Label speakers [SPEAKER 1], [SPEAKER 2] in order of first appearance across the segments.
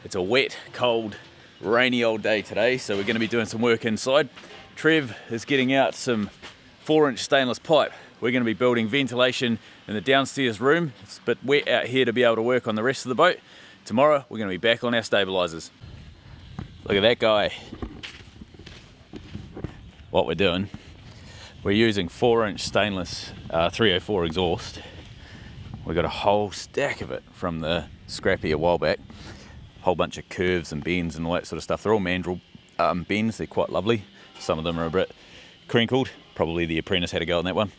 [SPEAKER 1] It's a wet, cold, rainy old day today, so we're going to be doing some work inside. Trev is getting out some 4-inch stainless pipe. We're going to be building ventilation in the downstairs room. It's a bit wet out here to be able to work on the rest of the boat. Tomorrow we're going to be back on our stabilizers. Look at that guy. What we're doing, we're using 4-inch stainless 304 exhaust. We got a whole stack of it from the scrappy a while back. Whole bunch of curves and bends and all that sort of stuff. They're all mandrel bends. They're quite lovely. Some of them are a bit crinkled. Probably the apprentice had a go on that one.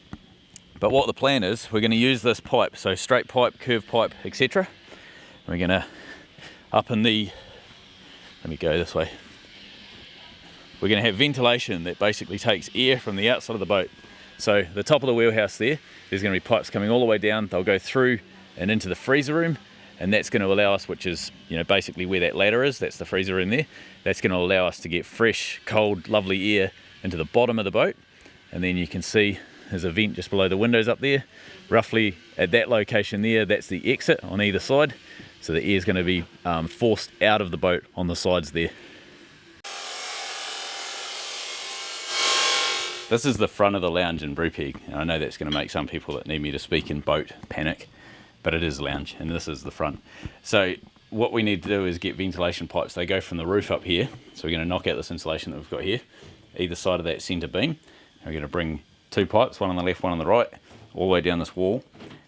[SPEAKER 1] But what the plan is, we're going to use this pipe, so straight pipe, curved pipe, etc. We're going to up in the, let me go this way. We're going to have ventilation that basically takes air from the outside of the boat. So the top of the wheelhouse there's going to be pipes coming all the way down. They'll go through and into the freezer room, and that's going to allow us, which is, basically where that ladder is, that's the freezer room there. That's going to allow us to get fresh, cold, lovely air into the bottom of the boat. And then you can see there's a vent just below the windows up there. Roughly at that location there, that's the exit on either side. So the air is going to be forced out of the boat on the sides there. This is the front of the lounge in Brupeg. And I know that's going to make some people that need me to speak in boat panic, but it is lounge and this is the front. So what we need to do is get ventilation pipes. They go from the roof up here. So we're going to knock out this insulation that we've got here, either side of that centre beam. And we're going to bring 2 pipes, one on the left, one on the right, all the way down this wall.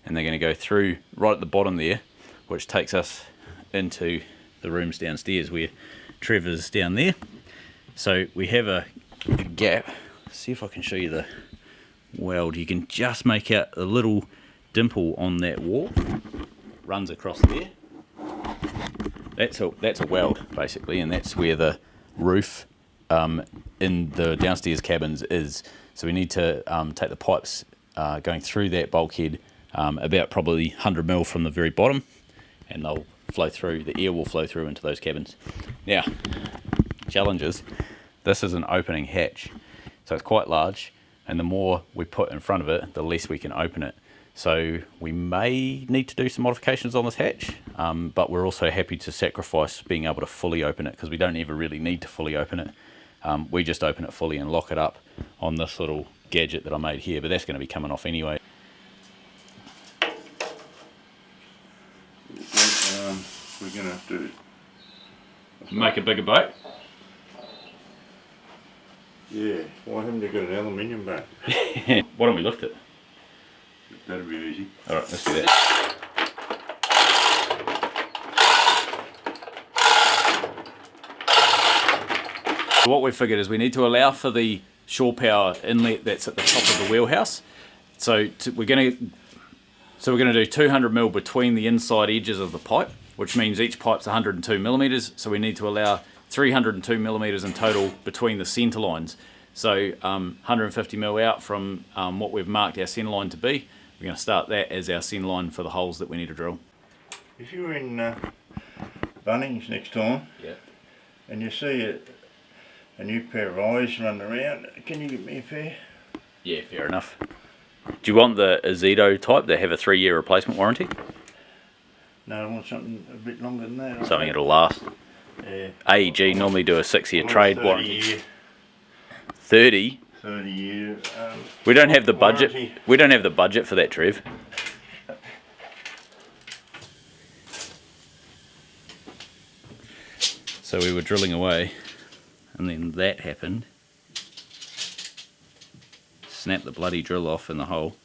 [SPEAKER 1] And they're going to go through right at the bottom there, which takes us into the rooms downstairs where Trevor's down there. So we have a gap. See if I can show you the weld. You can just make out a little dimple on that wall. Runs across there. That's a weld basically, and that's where the roof in the downstairs cabins is. So we need to take the pipes going through that bulkhead about probably 100 mil from the very bottom, and they'll flow through. The air will flow through into those cabins. Now, challenges. This is an opening hatch. So it's quite large, and the more we put in front of it, the less we can open it. So we may need to do some modifications on this hatch, but we're also happy to sacrifice being able to fully open it, because we don't ever really need to fully open it. We just open it fully and lock it up on this little gadget that I made here, but that's going to be coming off anyway.
[SPEAKER 2] We're going to have to
[SPEAKER 1] make a bigger boat.
[SPEAKER 2] Yeah, why haven't you got an aluminium boat?
[SPEAKER 1] Why don't we lift it?
[SPEAKER 2] That'd be easy.
[SPEAKER 1] Alright, let's do that. So what we've figured is we need to allow for the shore power inlet that's at the top of the wheelhouse. So we're going to do 200 mil between the inside edges of the pipe, which means each pipe's 102 millimeters. So we need to allow 302 millimeters in total between the centre lines. So 150 mil out from what we've marked our centre line to be. We're going to start that as our centre line for the holes that we need to drill.
[SPEAKER 2] If you're in Bunnings next time,
[SPEAKER 1] yeah,
[SPEAKER 2] and you see a new pair of eyes running around, can you give me a pair?
[SPEAKER 1] Yeah, fair enough. Do you want the Azedo type that have a 3-year replacement warranty?
[SPEAKER 2] No, I want something a bit longer than that.
[SPEAKER 1] Something that'll last.
[SPEAKER 2] Yeah.
[SPEAKER 1] AEG normally do a 6-year trade warranty.
[SPEAKER 2] Year.
[SPEAKER 1] 30?
[SPEAKER 2] 30 years.
[SPEAKER 1] We don't have the budget.
[SPEAKER 2] Warranty.
[SPEAKER 1] We don't have the budget for that, Trev. So we were drilling away, and then that happened. Snap the bloody drill off in the hole.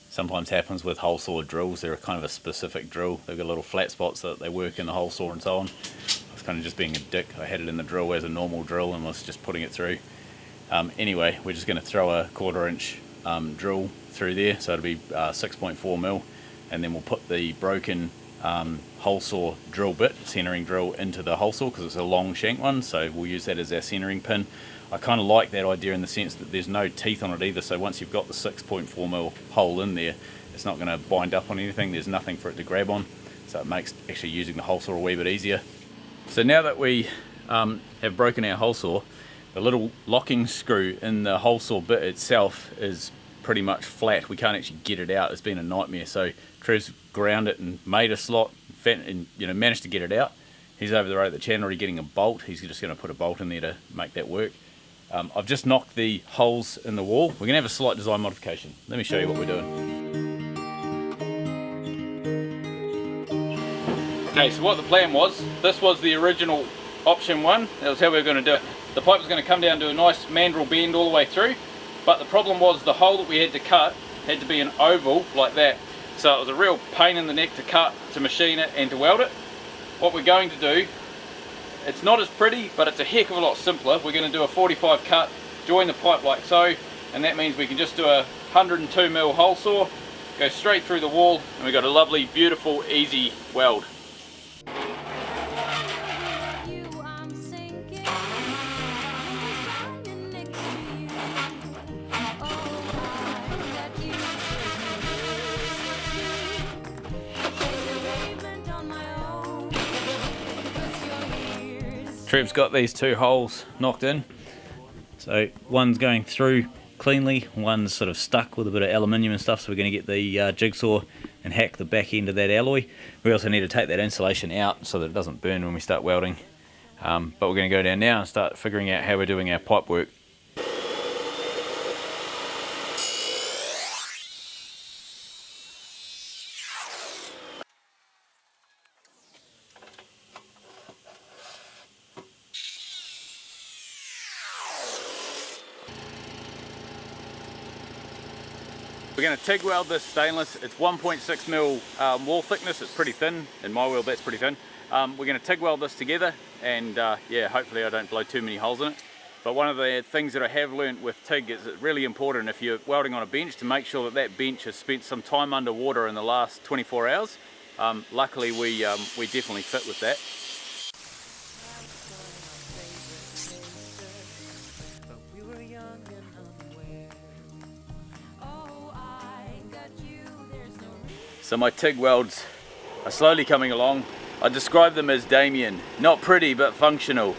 [SPEAKER 1] Sometimes happens with hole saw drills. They're kind of a specific drill. They've got little flat spots that they work in the hole saw and so on. I was kind of just being a dick. I had it in the drill as a normal drill and was just putting it through. Anyway, we're just going to throw a 1/4 inch drill through there, so it'll be 6.4 mil, and then we'll put the broken hole saw drill bit, centering drill, into the hole saw because it's a long shank one, so we'll use that as our centering pin. I kind of like that idea in the sense that there's no teeth on it either, so once you've got the 6.4 mil hole in there, it's not going to bind up on anything. There's nothing for it to grab on, so it makes actually using the hole saw a wee bit easier. So now that we have broken our hole saw, the little locking screw in the hole saw bit itself is pretty much flat. We can't actually get it out. It's been a nightmare. So Trev's ground it and made a slot, and managed to get it out. He's over the road at the channel already getting a bolt. He's just going to put a bolt in there to make that work. I've just knocked the holes in the wall. We're going to have a slight design modification. Let me show you what we're doing. Okay, so what the plan was, this was the original option one. That was how we were going to do it. The pipe was going to come down to a nice mandrel bend all the way through, but the problem was the hole that we had to cut had to be an oval like that. So it was a real pain in the neck to cut, to machine it and to weld it. What we're going to do, it's not as pretty, but it's a heck of a lot simpler. We're going to do a 45 cut, join the pipe like so, and that means we can just do a 102mm hole saw, go straight through the wall, and we've got a lovely, beautiful, easy weld. Trev's got these two holes knocked in, so one's going through cleanly, one's sort of stuck with a bit of aluminium and stuff, so we're going to get the jigsaw and hack the back end of that alloy. We also need to take that insulation out so that it doesn't burn when we start welding, but we're going to go down now and start figuring out how we're doing our pipe work. We're going to TIG weld this stainless. It's 1.6mm wall thickness. It's pretty thin. In my world, that's pretty thin. We're going to TIG weld this together, and yeah, hopefully I don't blow too many holes in it. But one of the things that I have learned with TIG is it's really important if you're welding on a bench to make sure that that bench has spent some time underwater in the last 24 hours. Luckily, we definitely fit with that. So my TIG welds are slowly coming along. I describe them as Damien. Not pretty, but functional.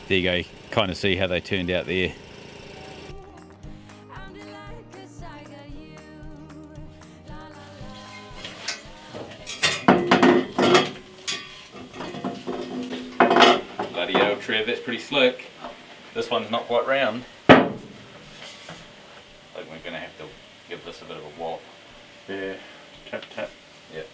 [SPEAKER 1] There you go, you kind of see how they turned out there. Bloody hell, Trev, that's pretty slick. This one's not quite round. I think we're going to have to give this a bit of a wallop.
[SPEAKER 2] Yeah. Tap, tap.
[SPEAKER 1] Yep.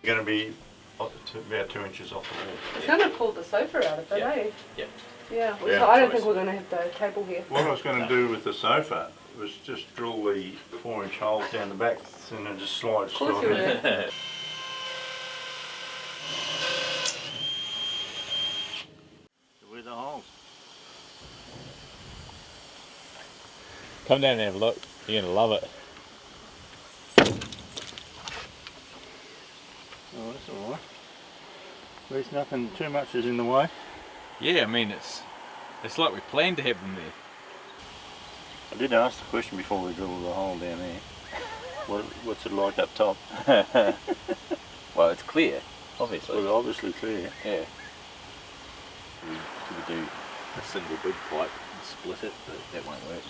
[SPEAKER 2] You're going to be about 2 inches off the wall.
[SPEAKER 3] It's going to pull the sofa out of it, eh?
[SPEAKER 1] Yep.
[SPEAKER 3] Yeah, well,
[SPEAKER 2] Yeah,
[SPEAKER 3] so I don't think we're going to have the cable here.
[SPEAKER 2] What I was going to do with the sofa was just drill the 4-inch holes down the back and then just slide
[SPEAKER 3] Of course you
[SPEAKER 2] straight in.
[SPEAKER 3] would.
[SPEAKER 2] With the holes.
[SPEAKER 1] Come down and have a look. You're going to love it.
[SPEAKER 2] Oh, that's alright. At least nothing too much is in the way.
[SPEAKER 1] Yeah, I mean, it's like we planned to have them there.
[SPEAKER 2] I did ask the question before we drilled the hole down there. What's it like up top?
[SPEAKER 1] Well, it's clear, obviously.
[SPEAKER 2] Well, obviously clear.
[SPEAKER 1] Yeah. We do a single big pipe and split it, but that won't work.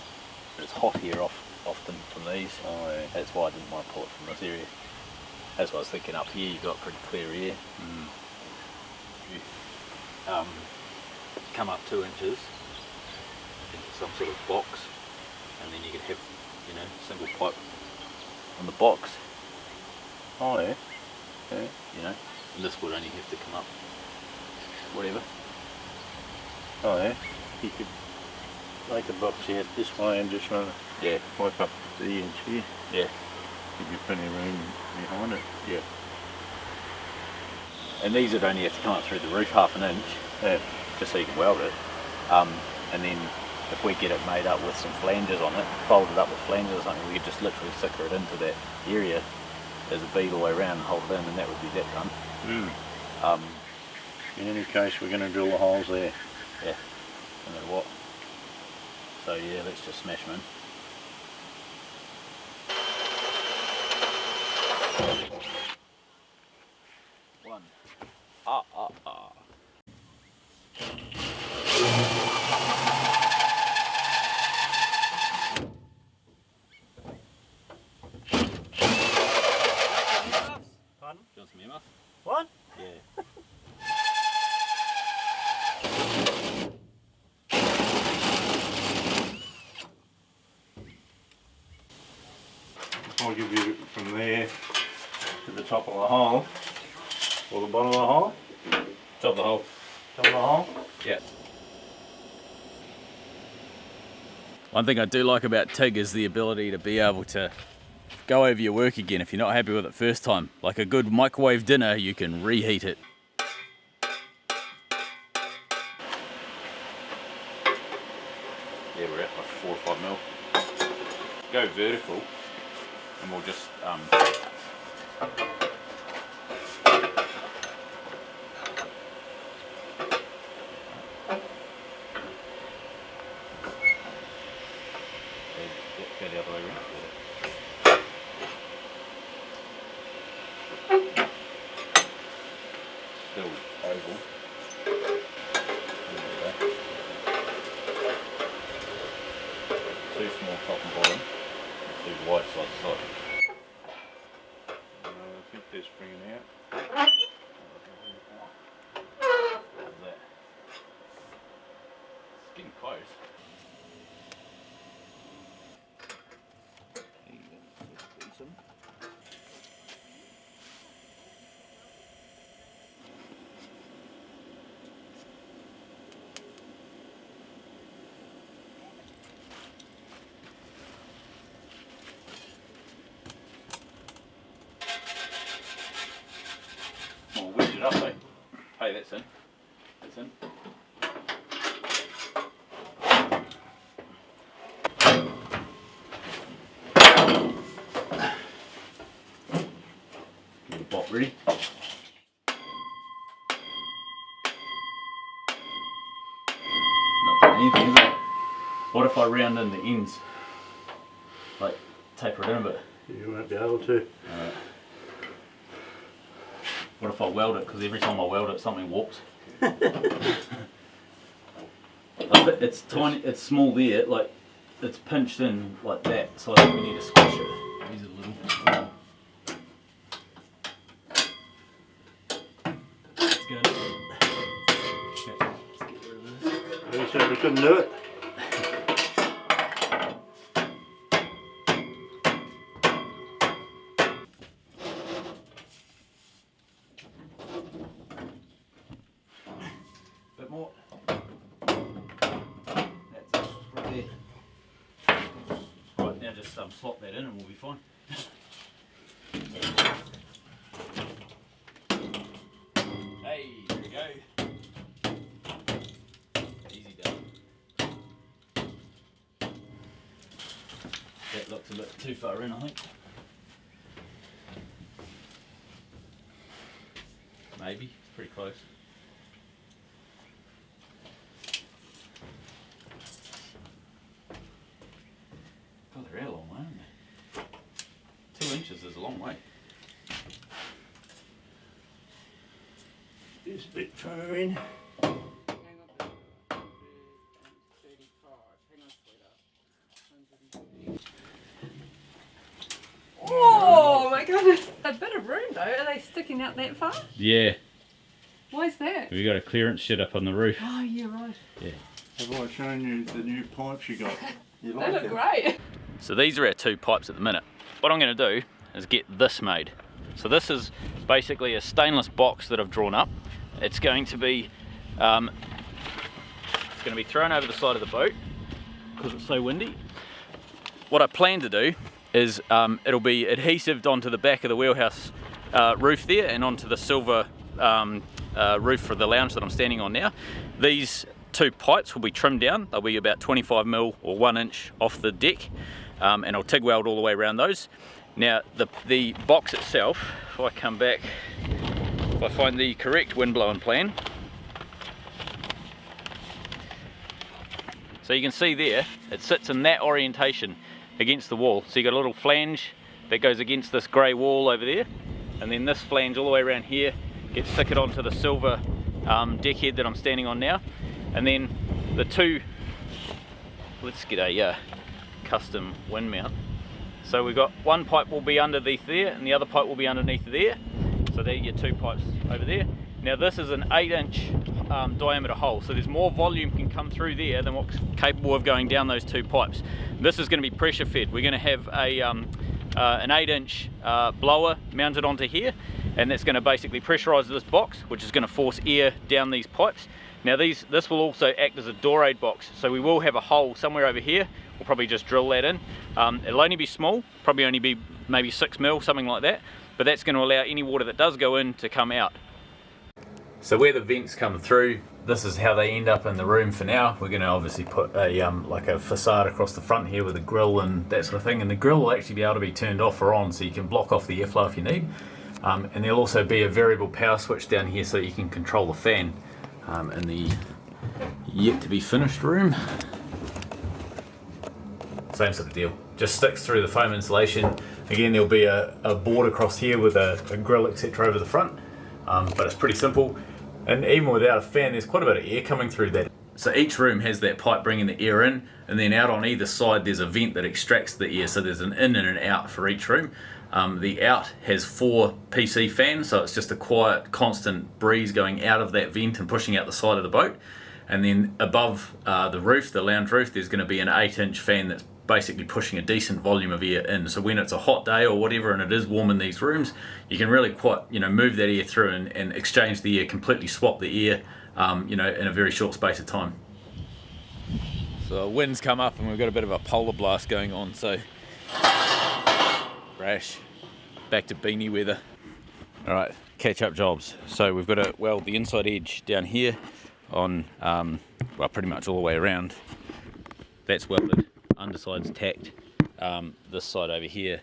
[SPEAKER 1] It's hot here often from these.
[SPEAKER 2] Oh, yeah.
[SPEAKER 1] That's why I didn't want to pull it from this area. That's what I was thinking. Up here you've got pretty clear air. You come up 2 inches into some sort of box, and then you can have, you know, single pipe on the box.
[SPEAKER 2] Oh, yeah. Yeah.
[SPEAKER 1] You know, and this would only have to come up whatever.
[SPEAKER 2] Oh, yeah. You could make a box out this way and just run a pipe up the edge here.
[SPEAKER 1] Yeah.
[SPEAKER 2] Give you plenty of room behind it.
[SPEAKER 1] Yeah. And these would only have to come up through the roof 1/2 inch, just so you can weld it. And then if we get it made up with some flanges on it, folded up with flanges or something, we could just literally sticker it into that area as a bead all the way around and hold it in, and that would be that done.
[SPEAKER 2] In any case, we're going to drill the holes there.
[SPEAKER 1] Yeah, no matter what. So yeah, let's just smash them in. One.
[SPEAKER 2] I'll give you from there to the top of the hole, or the bottom of the hole.
[SPEAKER 1] Top of the hole.
[SPEAKER 2] Top of the hole.
[SPEAKER 1] Yeah. One thing I do like about TIG is the ability to be able to go over your work again if you're not happy with it first time. Like a good microwave dinner, you can reheat it. Yeah, we're at like 4 or 5 mil. Go vertical, and we'll just go the other way around. Still oval. Too small top and bottom, too wide side to side.
[SPEAKER 2] I think they're springing out.
[SPEAKER 1] How's that? It's getting close. We'll wedge it up, eh? Hey, that's in. That's in. Get the bot ready. Not doing anything, is it? What if I round in the ends? Like, taper it in a bit.
[SPEAKER 2] You won't be able to.
[SPEAKER 1] Alright. What if I weld it? Because every time I weld it, something warps. It's tiny, it's small there, like it's pinched in like that, so I think we need to squish it. Use it a little. Good. Okay, let's get rid of this.
[SPEAKER 2] You said we couldn't do it?
[SPEAKER 1] Bit more. That's it, right there. Right, now just slot that in and we'll be fine. Hey, there we go. Easy done. That looks a bit too far in, I think. Maybe, pretty close. God, they're out a long way, aren't they? 2 inches is a long way.
[SPEAKER 2] It's a bit far in.
[SPEAKER 3] Oh my goodness. A bit of room though. Are they sticking out that far?
[SPEAKER 1] Yeah,
[SPEAKER 3] Why is that?
[SPEAKER 1] we got a clearance shed up on the roof.
[SPEAKER 3] Oh, yeah, right.
[SPEAKER 1] Yeah.
[SPEAKER 2] Have I shown you the new pipes you got? You
[SPEAKER 3] They
[SPEAKER 2] like
[SPEAKER 3] look
[SPEAKER 2] them?
[SPEAKER 3] great.
[SPEAKER 1] So these are our 2 pipes at the minute. What I'm going to do is get this made. So this is basically a stainless box that I've drawn up. It's going to be thrown over the side of the boat because it's so windy. What I plan to do is it'll be adhesived onto the back of the wheelhouse roof there and onto the silver roof for the lounge that I'm standing on now. These 2 pipes will be trimmed down. They'll be about 25mm or 1 inch off the deck, and I'll TIG weld all the way around those. Now the box itself, if I come back, if I find the correct wind blowing plan, so you can see there it sits in that orientation against the wall. So you got a little flange that goes against this grey wall over there, and then this flange all the way around here gets fitted onto the silver deck head that I'm standing on now. And then the 2, let's get a custom wind mount. So we've got one pipe will be underneath there and the other pipe will be underneath there. So there you get 2 pipes over there. Now this is an 8-inch diameter hole, so there's more volume can come through there than what's capable of going down those 2 pipes. This is going to be pressure fed. We're going to have a an 8-inch blower mounted onto here, and that's going to basically pressurize this box, which is going to force air down these pipes. Now this will also act as a door aid box, so we will have a hole somewhere over here. We'll probably just drill that in. It'll only be small, probably only be maybe 6 mil, something like that, but that's going to allow any water that does go in to come out. So where the vents come through, this is how they end up in the room for now. We're going to obviously put a like a facade across the front here with a grill and that sort of thing, and the grill will actually be able to be turned off or on, so you can block off the airflow if you need. And there'll also be a variable power switch down here so you can control the fan in the yet to be finished room. Same sort of deal, just sticks through the foam insulation. Again, there'll be a board across here with a grill etc over the front, but it's pretty simple. And even without a fan, there's quite a bit of air coming through that. So each room has that pipe bringing the air in, and then out on either side there's a vent that extracts the air, so there's an in and an out for each room. The out has 4 PC fans, so it's just a quiet, constant breeze going out of that vent and pushing out the side of the boat. And then above the roof, the lounge roof, there's going to be an 8-inch fan that's basically pushing a decent volume of air in. So when it's a hot day or whatever and it is warm in these rooms, you can really quite, move that air through and exchange the air, completely swap the air, in a very short space of time. So the wind's come up and we've got a bit of a polar blast going on, so crash, back to beanie weather. All right, catch up jobs. So we've got the inside edge down here on, pretty much all the way around. That's welded. Underside's tacked. This side over here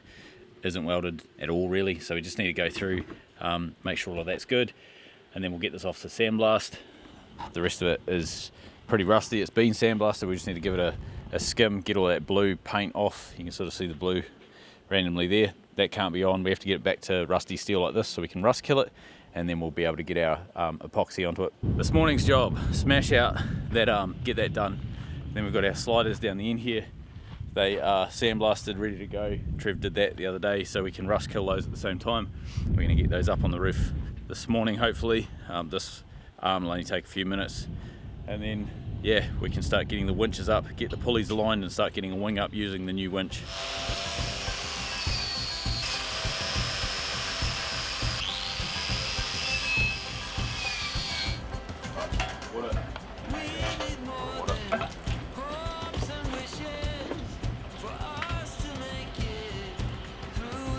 [SPEAKER 1] isn't welded at all really, so we just need to go through, make sure all of that's good, and then we'll get this off to sandblast. The rest of it is pretty rusty. It's been sandblasted. We just need to give it a skim, get all that blue paint off. You can sort of see the blue randomly there. That can't be on. We have to get it back to rusty steel like this so we can rust kill it, and then we'll be able to get our epoxy onto it. This morning's job, smash out that, get that done. Then we've got our sliders down the end here. They are sandblasted, ready to go. Trev did that the other day, so we can rust kill those at the same time. We're going to get those up on the roof this morning, hopefully. This arm will only take a few minutes. And then, yeah, we can start getting the winches up, get the pulleys aligned, and start getting a wing up using the new winch.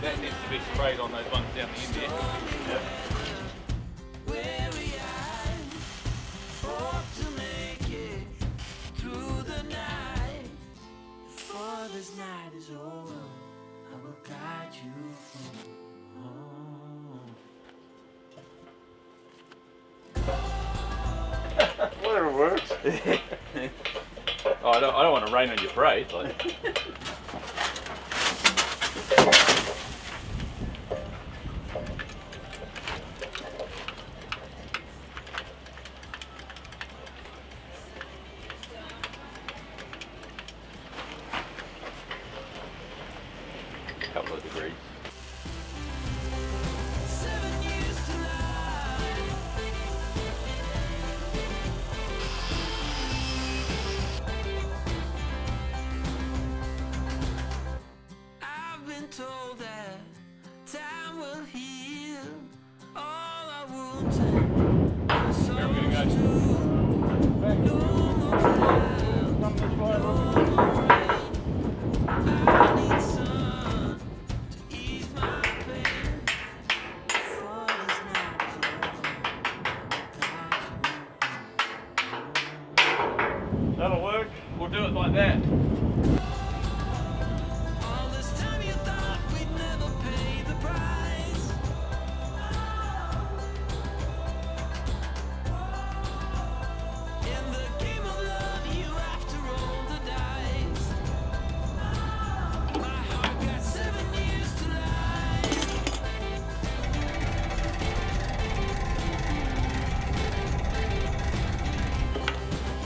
[SPEAKER 1] That needs to be sprayed on those ones down the end there. Yep.
[SPEAKER 4] This night is over, I will guide you home.
[SPEAKER 2] Whatever works.
[SPEAKER 1] Oh, I don't want to rain on your parade. Like. Couple of degrees.
[SPEAKER 4] I've been told that time will heal all our wounds and our souls too. No more clouds, no more rain. I need sun to ease my pain. Before this night is over,
[SPEAKER 1] That'll work. We'll do it like that.
[SPEAKER 4] all this time you thought we'd never pay the price. In the game of love, you have to roll the dice. My heart got 7 years to life.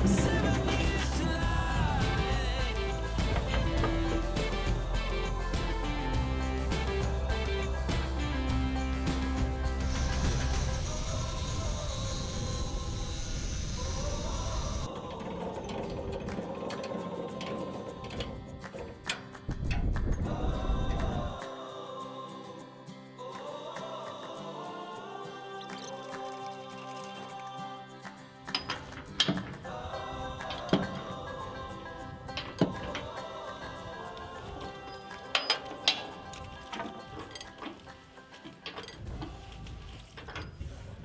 [SPEAKER 4] 7 years to life.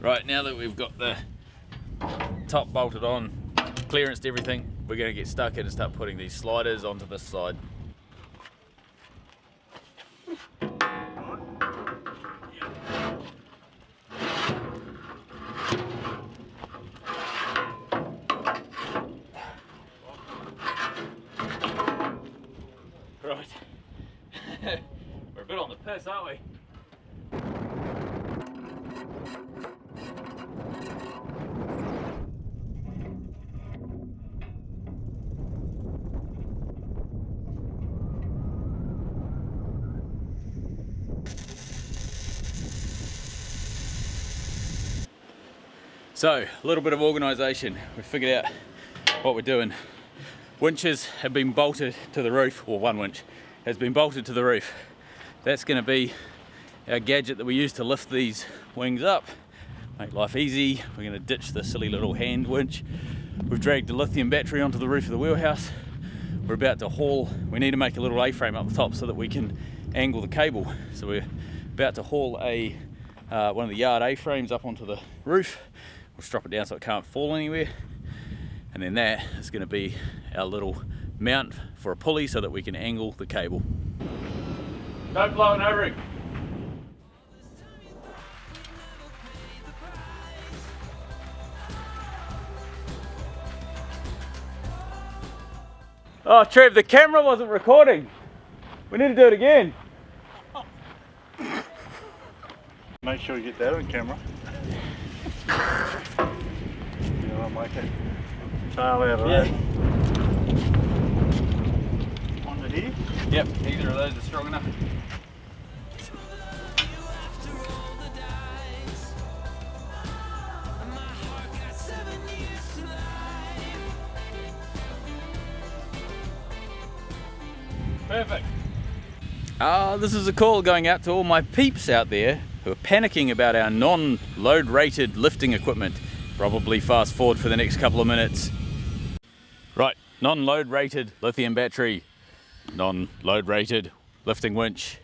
[SPEAKER 1] Right, now that we've got the top bolted on, clearanced everything, we're going to get stuck in and start putting these sliders onto this side. Right, we're a bit on the piss, aren't we? So, a little bit of organisation. We've figured out what we're doing. Winches have been bolted to the roof, or one winch has been bolted to the roof. That's going to be our gadget that we use to lift these wings up, make life easy. We're going to ditch the silly little hand winch. We've dragged a lithium battery onto the roof of the wheelhouse. We're about to haul, we need to make a little A-frame up the top so that we can angle the cable. So we're about to haul one of the yard A-frames up onto the roof. We'll strop it down so it can't fall anywhere. And then that is going to be our little mount for a pulley so that we can angle the cable. Don't blow an O-ring. Oh, Trev, the camera wasn't recording. We need to do it again.
[SPEAKER 2] Make sure you get that on camera. You know, make a tail out of that. Onto here.
[SPEAKER 1] Yep, either of those are strong enough. Perfect. This is a call going out to all my peeps out there who are panicking about our non-load rated lifting equipment. Probably fast forward for the next couple of minutes. Right, non-load rated lithium battery, non-load rated lifting winch.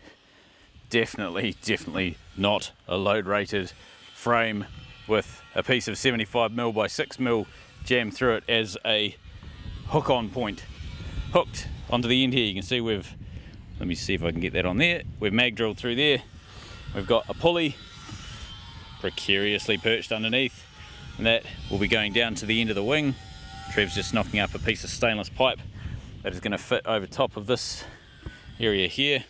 [SPEAKER 1] Definitely not a load rated frame with a piece of 75mm by 6mm jammed through it as a hook on point. Hooked onto the end here, you can see we've, let me see if I can get that on there, we've mag drilled through there. We've got a pulley precariously perched underneath, and that will be going down to the end of the wing. Trev's just knocking up a piece of stainless pipe that is going to fit over top of this area here.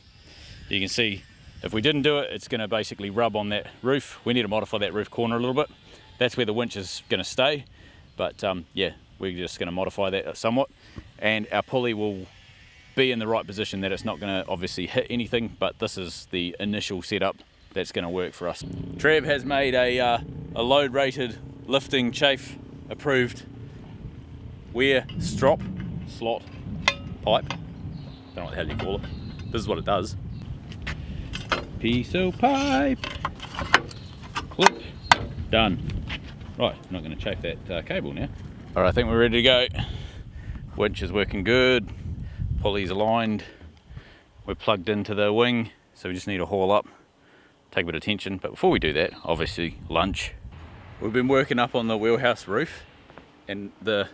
[SPEAKER 1] You can see if we didn't do it, it's going to basically rub on that roof. We need to modify that roof corner a little bit. That's where the winch is going to stay, but yeah, we're just going to modify that somewhat, and our pulley will be in the right position that it's not going to obviously hit anything, but this is the initial setup that's going to work for us. Trev has made a load rated lifting chafe approved wear slot pipe. Don't know what the hell you call it. This is what it does. Piece of pipe. Clip. Done. Right, I'm not going to chafe that cable now. Alright, I think we're ready to go. Winch is working good. Pulley's aligned. We're plugged into the wing, so we just need to haul up. Take a bit of tension, but before we do that, obviously lunch. We've been working up on the wheelhouse roof, and the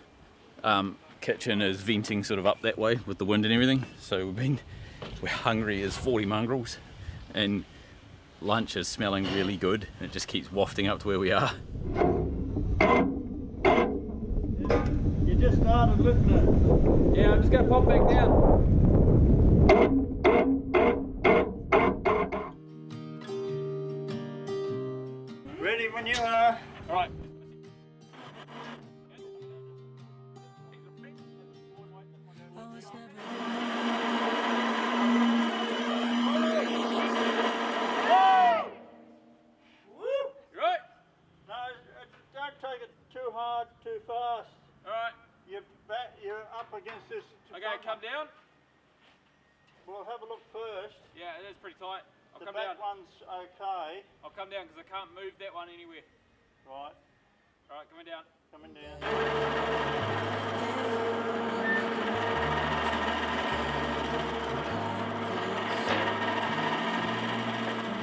[SPEAKER 1] kitchen is venting sort of up that way with the wind and everything. So we're hungry as 40 mongrels, and lunch is smelling really good. It just keeps wafting up to where we are.
[SPEAKER 2] You just started lifting it.
[SPEAKER 1] Yeah, I'm just gonna pop back down.
[SPEAKER 2] Ready when you are.
[SPEAKER 1] All right.
[SPEAKER 2] Too fast.
[SPEAKER 1] Alright.
[SPEAKER 2] You're up against this.
[SPEAKER 1] Okay, come down.
[SPEAKER 2] We'll have a look first.
[SPEAKER 1] Yeah, it is pretty tight. I'll
[SPEAKER 2] The
[SPEAKER 1] come
[SPEAKER 2] back
[SPEAKER 1] down.
[SPEAKER 2] one's okay.
[SPEAKER 1] I'll come down because I can't move that one anywhere.
[SPEAKER 2] Right.
[SPEAKER 1] Alright, coming down.
[SPEAKER 2] Coming down.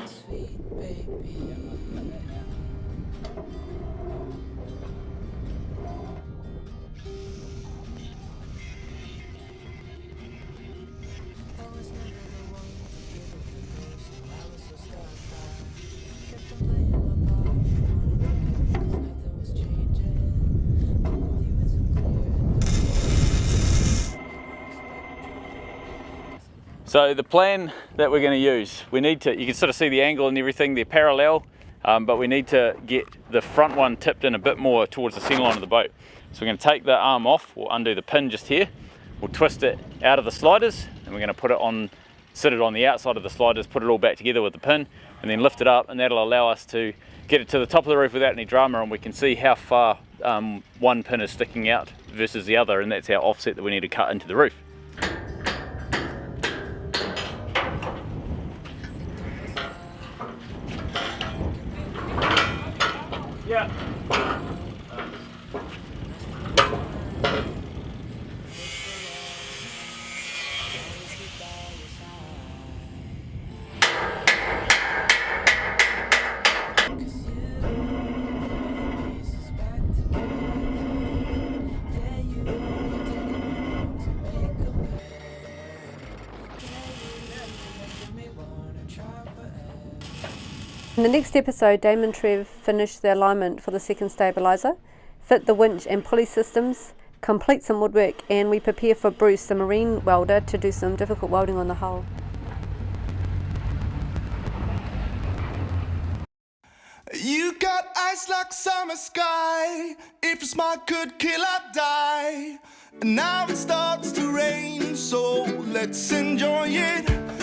[SPEAKER 4] Sweet baby.
[SPEAKER 1] So the plan that we're going to use, we need to, you can sort of see the angle and everything, they're parallel, but we need to get the front one tipped in a bit more towards the center line of the boat. So we're going to take the arm off, we'll undo the pin just here, we'll twist it out of the sliders, and we're going to put it on, sit it on the outside of the sliders, put it all back together with the pin, and then lift it up, and that'll allow us to get it to the top of the roof without any drama, and we can see how far one pin is sticking out versus the other, and that's our offset that we need to cut into the roof. Yeah.
[SPEAKER 3] In the next episode, Dame and Trev finish the alignment for the second stabiliser, fit the winch and pulley systems, complete some woodwork, and we prepare for Bruce, the marine welder, to do some difficult welding on the hull.
[SPEAKER 4] You got eyes like summer sky. If you're smart, could kill or die. And now it starts to rain, so let's enjoy it.